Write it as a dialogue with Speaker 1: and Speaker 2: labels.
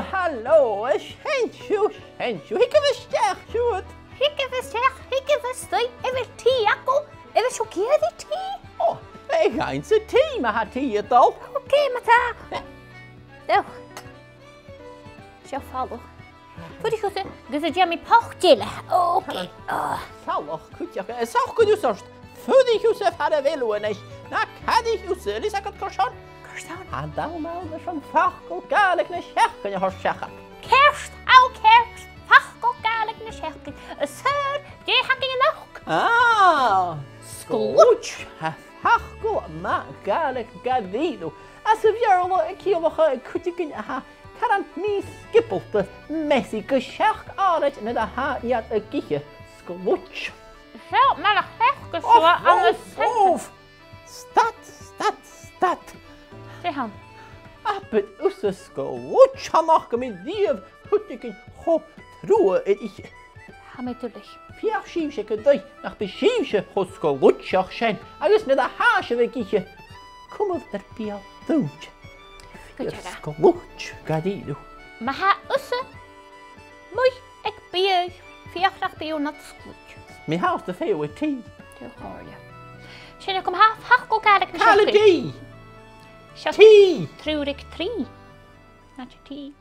Speaker 1: hallo, Shenchu, Hickavistech, shoot.
Speaker 2: Hickavistech, even tea, Akko, even so get the tea.
Speaker 1: Oh, they gaan ze tea, maar had tea het al.
Speaker 2: Okay, Mata. Oh. Zo follow. Voor die goede, dus het jammy pochtille. Oké.
Speaker 1: Salach, goed je, zag goed je zorgt. Voor die Josef hadden willen en na kan ik Josef, is dat het korsan?
Speaker 2: Korsan.
Speaker 1: En dan melden van Facal Gàidhlig na schechen je hoort zeggen.
Speaker 2: Kerst, au kerst, Facal Gàidhlig na schechen. Sir, die hakking nog.
Speaker 1: Ah, Sgluids, Facal Gàidhlig Gàidhlig. Als we hier een keer nog kritieken ha. Kan niet skippelde messi geschach altijd naar de haar ja een kietje Sgluids.
Speaker 2: Zo, maar de hefke zo aan de
Speaker 1: centrum. Stad.
Speaker 2: Zeg aan.
Speaker 1: Het is een Sgluids. Han nog met die kritieken ho troe het ik.
Speaker 2: Ha natuurlijk.
Speaker 1: Vier schiefje kedai nach beschiefje ho Sgluids zijn. Alles naar de haarje we kietje. Kom op der pial dood. Sgluids Gàidhlig.
Speaker 2: Maar ha usse. Mooi, ik ben 40 bij nat Sgluids.
Speaker 1: Mijn huis de veel with tea.
Speaker 2: Heel hoor je. Zijn ik om Facal Gàidhlig na
Speaker 1: Kale tea.
Speaker 2: Tea. Trurik 3. Not your tea.